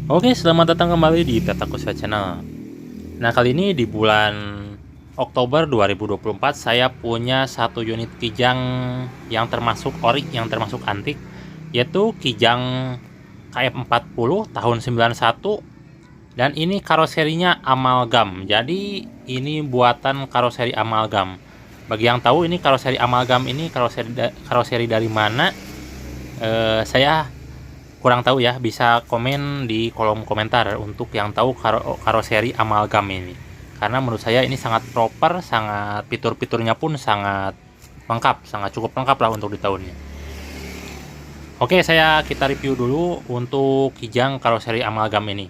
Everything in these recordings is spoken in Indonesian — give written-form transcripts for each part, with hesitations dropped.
Oke, selamat datang kembali di Tatakusha Channel. Nah, kali ini di bulan Oktober 2024 saya punya satu unit Kijang yang termasuk ori, yang termasuk antik, yaitu Kijang KF40 tahun 91, dan ini karoserinya amalgam. Jadi ini buatan karoseri amalgam. Bagi yang tahu ini karoseri amalgam ini karoseri dari mana? Saya kurang tahu ya, bisa komen di kolom komentar untuk yang tahu karoseri amalgam ini, karena menurut saya ini sangat proper, sangat fitur-fiturnya pun sangat lengkap, sangat cukup lengkap lah untuk di tahunnya. Oke, kita review dulu untuk Kijang karoseri amalgam ini.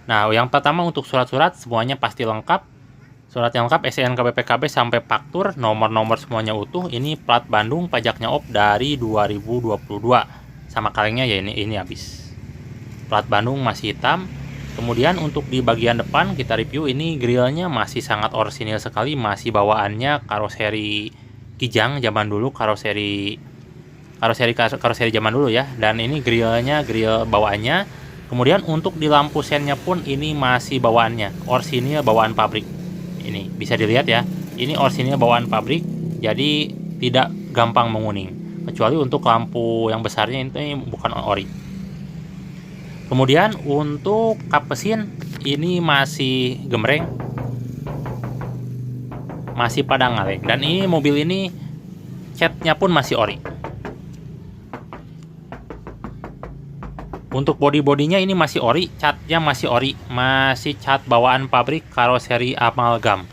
Nah, yang pertama untuk surat-surat semuanya pasti lengkap. Surat yang lengkap SNK BPKB sampai faktur, nomor-nomor semuanya utuh. Ini plat Bandung, pajaknya op dari 2022. Sama kalengnya ya ini habis. Plat Bandung masih hitam. Kemudian untuk di bagian depan kita review, ini grillnya masih sangat orsinil sekali, masih bawaannya karoseri Kijang zaman dulu, karoseri zaman dulu ya. Dan ini grillnya grill bawaannya. Kemudian untuk di lampu sennya pun ini masih bawaannya orsinil, bawaan pabrik. Ini bisa dilihat ya, ini orsinil bawaan pabrik, jadi tidak gampang menguning. Kecuali untuk lampu yang besarnya ini bukan ori. Kemudian untuk kap mesin ini masih gemreng, masih pada ngaleng, dan ini mobil ini catnya pun masih ori. Untuk body-bodinya ini masih ori, catnya masih ori, masih cat bawaan pabrik karoseri amalgam.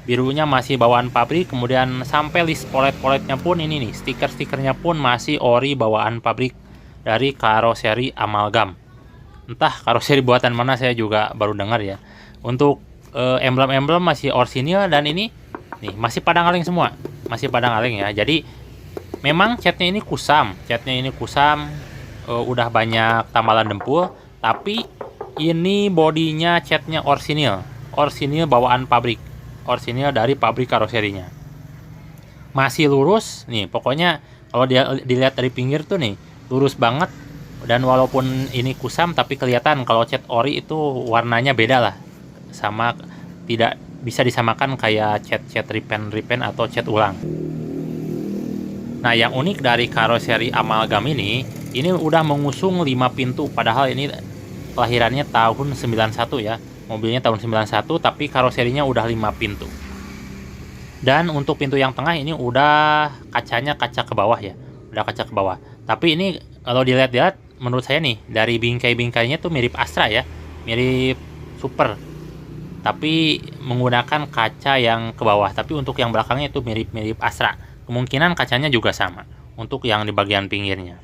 Birunya masih bawaan pabrik, kemudian sampai list polet-poletnya pun ini nih, stiker-stikernya pun masih ori bawaan pabrik dari karoseri amalgam. Entah karoseri buatan mana, saya juga baru dengar ya. Untuk emblem-emblem masih orsinil, dan ini nih masih pada ngaleng semua, masih pada ngaleng ya. Jadi memang catnya ini kusam, udah banyak tambalan dempul, tapi ini bodinya catnya orsinil bawaan pabrik. Orsinil dari pabrik karoserinya. Masih lurus nih, pokoknya kalau dia dilihat dari pinggir tuh nih, lurus banget. Dan walaupun ini kusam, tapi kelihatan kalau cat ori itu warnanya beda lah. Sama, tidak bisa disamakan kayak cat repaint atau cat ulang. Nah, yang unik dari karoseri amalgam ini udah mengusung 5 pintu, padahal ini kelahirannya tahun 91 ya. Mobilnya tahun 91, tapi karoserinya udah 5 pintu. Dan untuk pintu yang tengah ini udah kacanya kaca ke bawah ya. Udah kaca ke bawah. Tapi ini kalau dilihat-lihat, menurut saya nih, dari bingkai-bingkainya tuh mirip Astra ya. Mirip Super. Tapi menggunakan kaca yang ke bawah. Tapi untuk yang belakangnya itu mirip-mirip Astra. Kemungkinan kacanya juga sama untuk yang di bagian pinggirnya.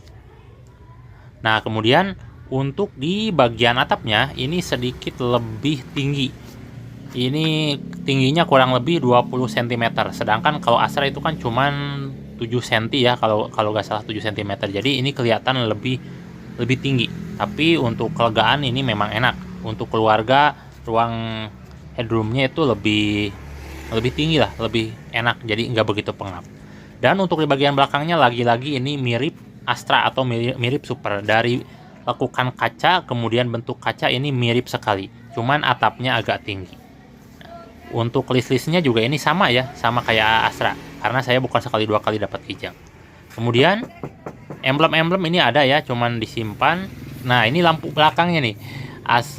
Nah, kemudian untuk di bagian atapnya ini sedikit lebih tinggi. Ini tingginya kurang lebih 20 cm. Sedangkan kalau Astra itu kan cuman 7 cm ya, kalau nggak salah 7 cm. Jadi ini kelihatan lebih tinggi. Tapi untuk kelegaan ini memang enak. Untuk keluarga, ruang headroomnya itu lebih tinggi lah, lebih enak. Jadi nggak begitu pengap. Dan untuk di bagian belakangnya lagi-lagi ini mirip Astra atau mirip Super. Dari lekukan kaca, kemudian bentuk kaca ini mirip sekali, cuman atapnya agak tinggi. Untuk list-listnya juga ini sama ya, sama kayak Astra, karena saya bukan sekali dua kali dapat Kijang. Kemudian emblem-emblem ini ada ya, cuman disimpan. Nah, ini lampu belakangnya nih,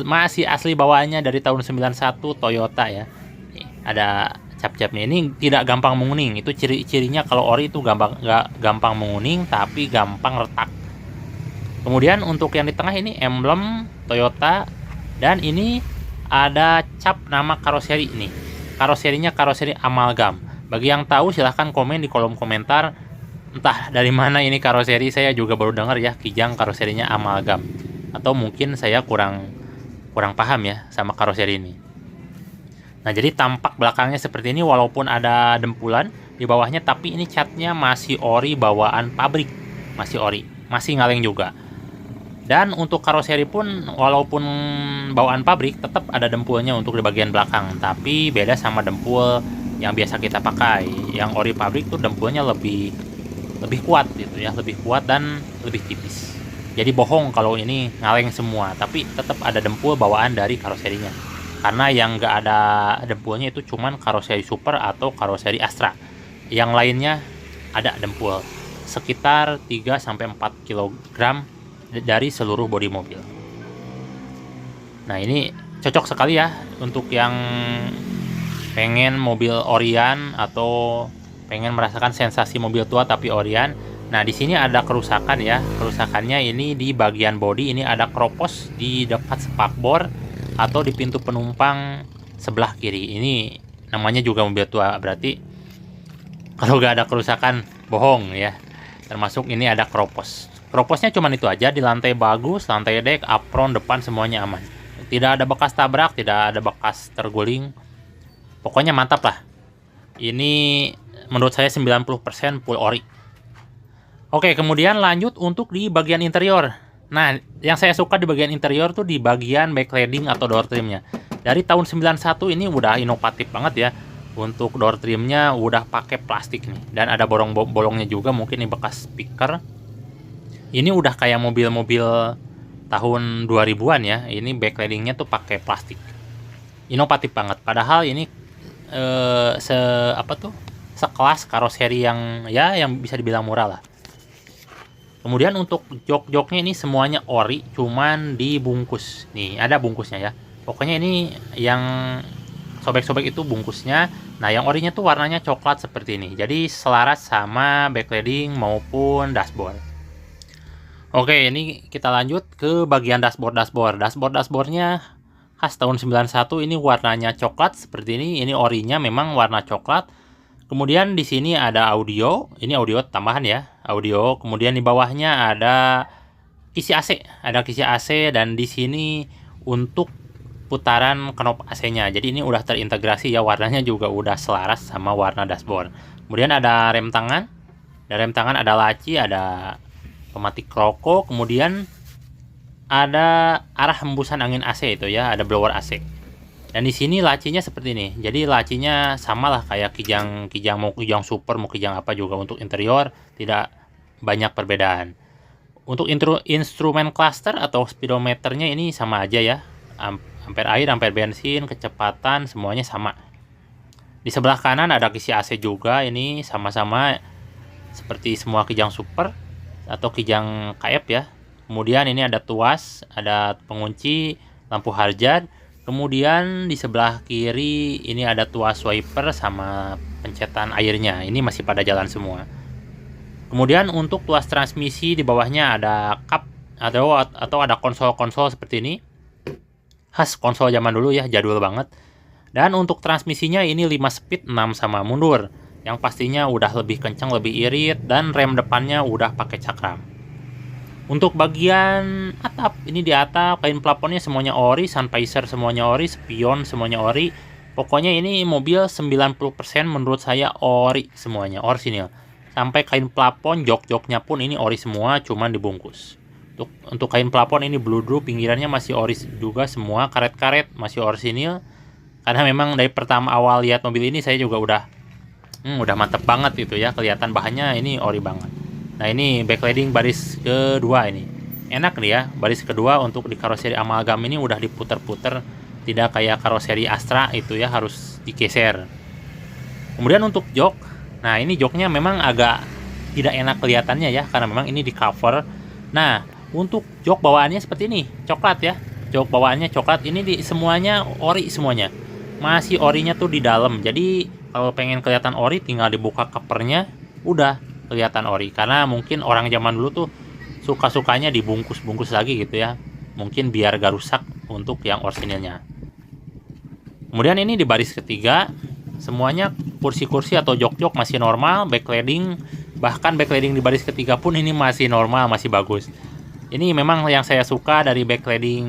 masih asli bawaannya dari tahun 91 Toyota ya. Nih, ada cap-capnya, ini tidak gampang menguning. Itu ciri-cirinya kalau ori itu nggak gampang menguning, tapi gampang retak. Kemudian untuk yang di tengah ini emblem Toyota, dan ini ada cap nama karoseri ini. Karoserinya karoseri amalgam. Bagi yang tahu silahkan komen di kolom komentar. Entah dari mana ini karoseri, saya juga baru dengar ya Kijang karoserinya amalgam. Atau mungkin saya kurang paham ya sama karoseri ini. Nah, jadi tampak belakangnya seperti ini, walaupun ada dempulan di bawahnya, tapi ini catnya masih ori bawaan pabrik. Masih ori, masih ngaleng juga. Dan untuk karoseri pun walaupun bawaan pabrik, tetap ada dempulnya untuk di bagian belakang, tapi beda sama dempul yang biasa kita pakai. Yang ori pabrik tuh dempulnya lebih kuat gitu ya, lebih kuat dan lebih tipis. Jadi bohong kalau ini ngaleng semua, tapi tetap ada dempul bawaan dari karoserinya. Karena yang nggak ada dempulnya itu cuman karoseri Super atau karoseri Astra. Yang lainnya ada dempul. Sekitar 3-4 kg dari seluruh bodi mobil. Nah, ini cocok sekali ya untuk yang pengen mobil orian atau pengen merasakan sensasi mobil tua tapi orian. Nah, di sini ada kerusakan ya. Kerusakannya ini di bagian bodi, ini ada kropos di dekat spakbor atau di pintu penumpang sebelah kiri. Ini namanya juga mobil tua, berarti kalau nggak ada kerusakan bohong ya. Termasuk ini ada kropos. Kroposnya cuma itu aja, di lantai bagus, lantai dek, apron, depan semuanya aman. Tidak ada bekas tabrak, tidak ada bekas terguling. Pokoknya mantap lah. Ini menurut saya 90% full ori. Oke, kemudian lanjut untuk di bagian interior. Nah, yang saya suka di bagian interior tuh di bagian backlighting atau door trimnya. Dari tahun 91 ini udah inovatif banget ya. Untuk door trimnya udah pakai plastik nih. Dan ada bolong-bolongnya juga, mungkin ini bekas speaker. Ini udah kayak mobil-mobil tahun 2000-an ya. Ini backlightingnya tuh pakai plastik. Inovatif banget. Padahal ini sekelas karoseri yang bisa dibilang murah lah. Kemudian untuk jok-joknya ini semuanya ori, cuman dibungkus. Nih, ada bungkusnya ya. Pokoknya ini yang sobek-sobek itu bungkusnya. Nah, yang orinya tuh warnanya coklat seperti ini. Jadi selaras sama backlighting maupun dashboard. Oke, ini kita lanjut ke bagian dashboard. Dashboardnya khas tahun 91, ini warnanya coklat seperti ini. Ini orinya memang warna coklat. Kemudian di sini ada audio, ini audio tambahan ya, audio. Kemudian di bawahnya ada kisi AC, dan di sini untuk putaran knop AC-nya. Jadi ini udah terintegrasi ya, warnanya juga udah selaras sama warna dashboard. Kemudian ada rem tangan, ada laci, ada pematik rokok, kemudian ada arah hembusan angin AC itu ya, ada blower AC. Dan di sini lacinya seperti ini. Jadi lacinya sama lah kayak kijang mau kijang super mau kijang apa juga. Untuk interior tidak banyak perbedaan. Untuk instrumen cluster atau speedometernya ini sama aja ya. Ampere air, ampere bensin, kecepatan semuanya sama. Di sebelah kanan ada kisi AC juga. Ini sama-sama seperti semua kijang super atau kijang KF ya. Kemudian ini ada tuas, ada pengunci, lampu hazard. Kemudian di sebelah kiri ini ada tuas wiper sama pencetan airnya. Ini masih pada jalan semua. Kemudian untuk tuas transmisi di bawahnya ada kap atau ada konsol-konsol seperti ini. Khas konsol zaman dulu ya, jadul banget. Dan untuk transmisinya ini 5 speed 6 sama mundur. Yang pastinya udah lebih kencang, lebih irit, dan rem depannya udah pakai cakram. Untuk bagian atap, ini di atap kain plafonnya semuanya ori, sun visor semuanya ori, spion semuanya ori. Pokoknya ini mobil 90% menurut saya ori semuanya, orisinil. Sampai kain plafon, jok-joknya pun ini ori semua, cuman dibungkus. Untuk kain plafon ini bludru, pinggirannya masih ori juga semua, karet-karet masih orisinil. Karena memang dari pertama awal lihat mobil ini saya juga udah mantep banget itu ya, kelihatan bahannya ini ori banget. Nah, ini backlighting baris kedua ini. Enak nih ya, baris kedua untuk di karoseri amalgam ini udah diputer-puter, tidak kayak karoseri Astra itu ya harus digeser. Kemudian untuk jok, nah ini joknya memang agak tidak enak kelihatannya ya, karena memang ini di cover. Nah, untuk jok bawaannya seperti ini, coklat ya. Jok bawaannya coklat, ini semuanya ori semuanya. Masih orinya tuh di dalam. Jadi kalau pengen kelihatan ori tinggal dibuka covernya, udah kelihatan ori. Karena mungkin orang zaman dulu tuh suka-sukanya dibungkus-bungkus lagi gitu ya, mungkin biar gak rusak untuk yang orisinilnya. Kemudian ini di baris ketiga semuanya kursi-kursi atau jok-jok masih normal, backlighting, bahkan backlighting di baris ketiga pun ini masih normal, masih bagus. Ini memang yang saya suka dari backlighting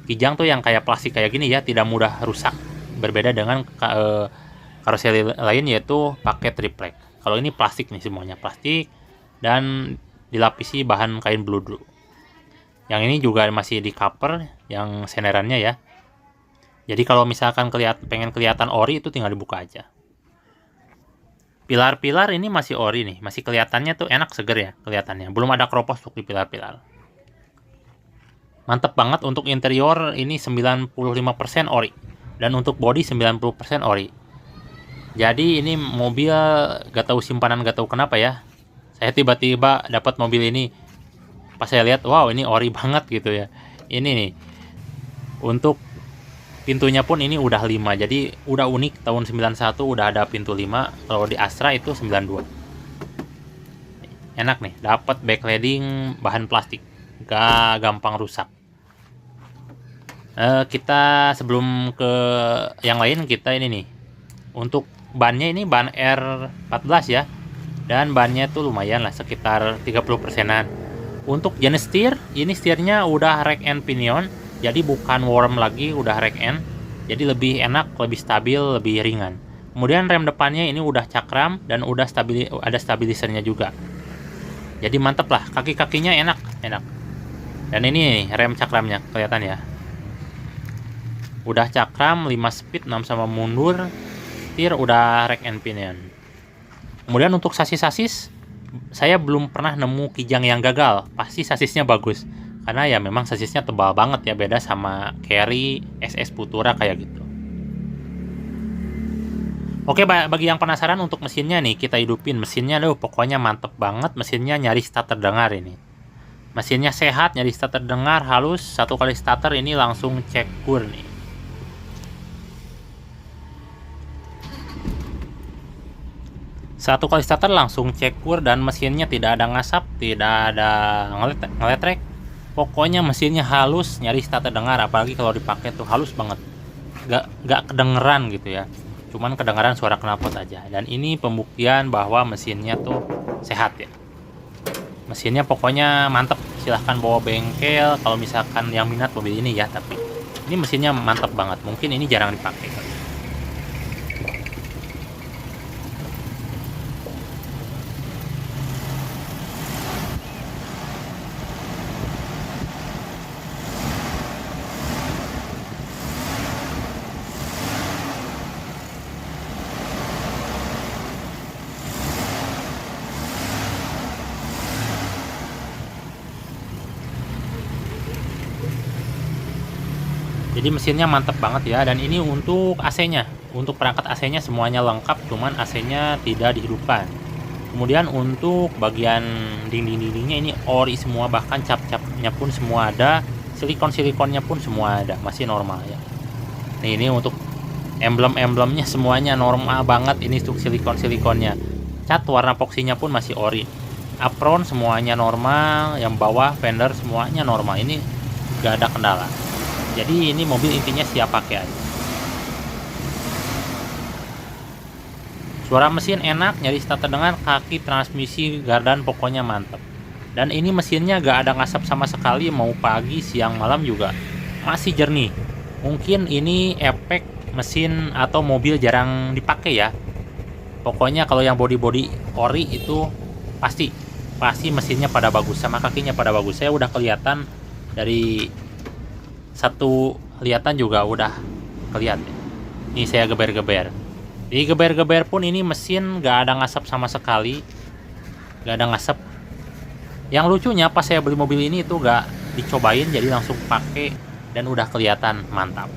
kijang tuh yang kayak plastik kayak gini ya, tidak mudah rusak, berbeda dengan karoseri lain yaitu pakai triplek. Kalau ini plastik nih, semuanya plastik dan dilapisi bahan kain bludru. Yang ini juga masih di cover yang senerannya ya. Jadi kalau misalkan pengen kelihatan ori itu tinggal dibuka aja. Pilar-pilar ini masih ori nih, masih kelihatannya tuh enak, seger ya kelihatannya. Belum ada kropos untuk di pilar-pilar. Mantep banget. Untuk interior ini 95% ori, dan untuk body 90% ori. Jadi ini mobil gak tahu simpanan, gak tahu kenapa ya, saya tiba-tiba dapat mobil ini. Pas saya lihat, wow, ini ori banget gitu ya. Ini nih, untuk pintunya pun ini udah 5, jadi udah unik. Tahun 91 udah ada pintu 5. Kalau di Astra itu 92. Enak nih, dapat backlighting bahan plastik, gak gampang rusak. Kita sebelum ke yang lain, kita ini nih, untuk bannya ini ban R14 ya, dan bannya tuh lumayan lah, sekitar 30%-an. Untuk jenis setir, ini setirnya udah rack and pinion, jadi bukan worm lagi, udah rack and, jadi lebih enak, lebih stabil, lebih ringan. Kemudian rem depannya ini udah cakram dan udah ada stabilisernya juga, jadi mantep lah, kaki-kakinya enak. Dan ini rem cakramnya kelihatan ya, udah cakram 5 speed, 6 sama mundur. Setir udah rack and pinion. Kemudian untuk sasis, saya belum pernah nemu kijang yang gagal. Pasti sasisnya bagus, karena ya memang sasisnya tebal banget ya, beda sama Carry, SS Futura kayak gitu. Oke, bagi yang penasaran untuk mesinnya nih, kita hidupin mesinnya. Pokoknya mantep banget. Mesinnya nyaris tak terdengar ini. Mesinnya sehat, nyaris tak terdengar, halus. Satu kali starter ini langsung cek kur nih. Satu kali starter langsung cek kur, dan mesinnya tidak ada ngasap, tidak ada ngeletrek. Pokoknya mesinnya halus, nyaris tak terdengar. Apalagi kalau dipakai tuh halus banget, gak kedengeran gitu ya, cuman kedengaran suara knalpot aja. Dan ini pembuktian bahwa mesinnya tuh sehat ya. Mesinnya pokoknya mantep. Silahkan bawa bengkel kalau misalkan yang minat mobil ini ya. Tapi ini mesinnya mantep banget, mungkin ini jarang dipakai. Jadi mesinnya mantep banget ya. Dan ini untuk AC-nya, untuk perangkat AC-nya semuanya lengkap, cuman AC-nya tidak dihidupkan. Kemudian untuk bagian dinding-dindingnya ini ori semua, bahkan cap-capnya pun semua ada, silikon-silikonnya pun semua ada, masih normal ya. Nih, ini untuk emblem-emblemnya semuanya normal banget. Ini untuk silikon-silikonnya, cat warna epoksinya pun masih ori. Apron semuanya normal, yang bawah fender semuanya normal, ini gak ada kendala. Jadi ini mobil intinya siap pakai aja. Suara mesin enak, nyaris tak terdengar. Kaki, transmisi, gardan pokoknya mantep. Dan ini mesinnya gak ada ngasap sama sekali, mau pagi, siang, malam juga masih jernih. Mungkin ini efek mesin atau mobil jarang dipakai ya. Pokoknya kalau yang body ori itu pasti mesinnya pada bagus, sama kakinya pada bagus. Saya udah kelihatan dari satu lihatan juga udah kelihatan. Ini saya geber-geber. Di geber-geber pun ini mesin gak ada ngasap sama sekali, gak ada ngasap. Yang lucunya pas saya beli mobil ini itu gak dicobain, jadi langsung pakai dan udah kelihatan mantap.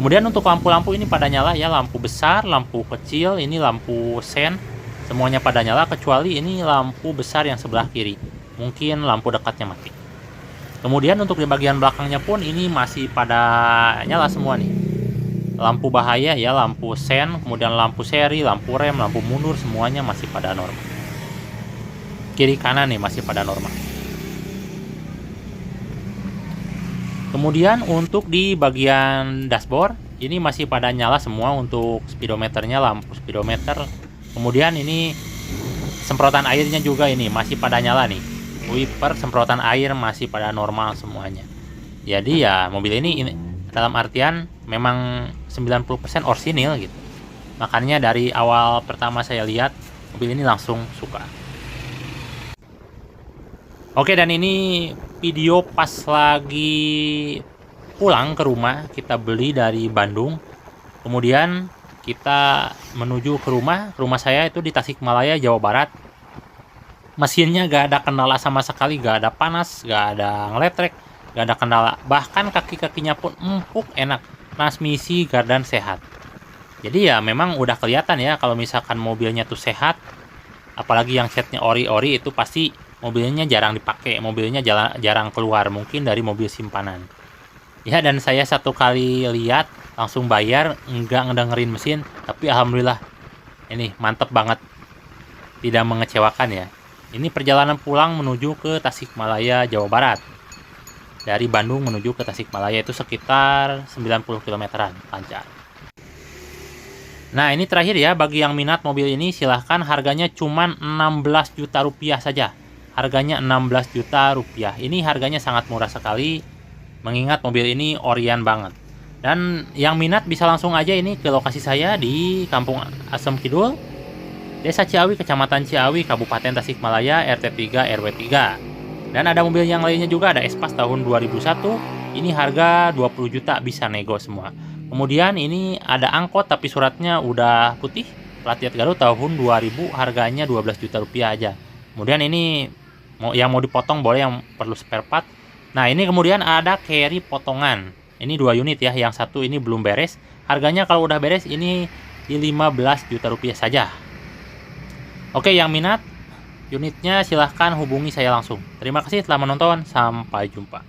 Kemudian untuk lampu-lampu ini pada nyala ya, lampu besar, lampu kecil, ini lampu sen, semuanya pada nyala kecuali ini lampu besar yang sebelah kiri. Mungkin lampu dekatnya mati. Kemudian untuk di bagian belakangnya pun ini masih pada nyala semua nih. Lampu bahaya ya, lampu sen, kemudian lampu seri, lampu rem, lampu mundur, semuanya masih pada normal. Kiri kanan nih masih pada normal. Kemudian untuk di bagian dashboard ini masih pada nyala semua. Untuk speedometernya, lampu speedometer. Kemudian ini semprotan airnya juga ini masih pada nyala nih. Wiper, semprotan air masih pada normal semuanya. Jadi ya mobil ini dalam artian memang 90% orsinil gitu. Makanya dari awal pertama saya lihat mobil ini langsung suka. Oke, dan ini video pas lagi pulang ke rumah. Kita beli dari Bandung, kemudian kita menuju ke rumah saya itu di Tasikmalaya, Jawa Barat. Mesinnya gak ada kendala sama sekali, gak ada panas, gak ada ngeletrek, gak ada kendala. Bahkan kaki-kakinya pun empuk, enak. Transmisi gardan sehat. Jadi ya memang udah kelihatan ya kalau misalkan mobilnya tuh sehat. Apalagi yang catnya ori-ori itu pasti mobilnya jarang dipakai, mobilnya jarang keluar, mungkin dari mobil simpanan. Ya, dan saya satu kali lihat langsung bayar, nggak ngedengerin mesin, tapi alhamdulillah ini mantep banget, tidak mengecewakan ya. Ini perjalanan pulang menuju ke Tasikmalaya, Jawa Barat. Dari Bandung menuju ke Tasikmalaya itu sekitar 90 kilometeran lancar. Nah, ini terakhir ya, bagi yang minat mobil ini silahkan, harganya cuma 16 juta rupiah saja. Harganya 16 juta rupiah. Ini harganya sangat murah sekali, mengingat mobil ini orian banget. Dan yang minat bisa langsung aja ini ke lokasi saya di Kampung Asem Kidul, Desa Ciawi, Kecamatan Ciawi, Kabupaten Tasikmalaya, RT 3 RW 3. Dan ada mobil yang lainnya juga, ada Espas tahun 2001. Ini harga 20 juta, bisa nego semua. Kemudian ini ada angkot tapi suratnya udah putih, plat Garut tahun 2000, harganya 12 juta rupiah aja. Kemudian ini yang mau dipotong boleh, yang perlu spare part. Nah, ini kemudian ada carry potongan. Ini 2 unit ya, yang satu ini belum beres. Harganya kalau udah beres ini di 15 juta rupiah saja. Oke, yang minat unitnya silahkan hubungi saya langsung. Terima kasih telah menonton, sampai jumpa.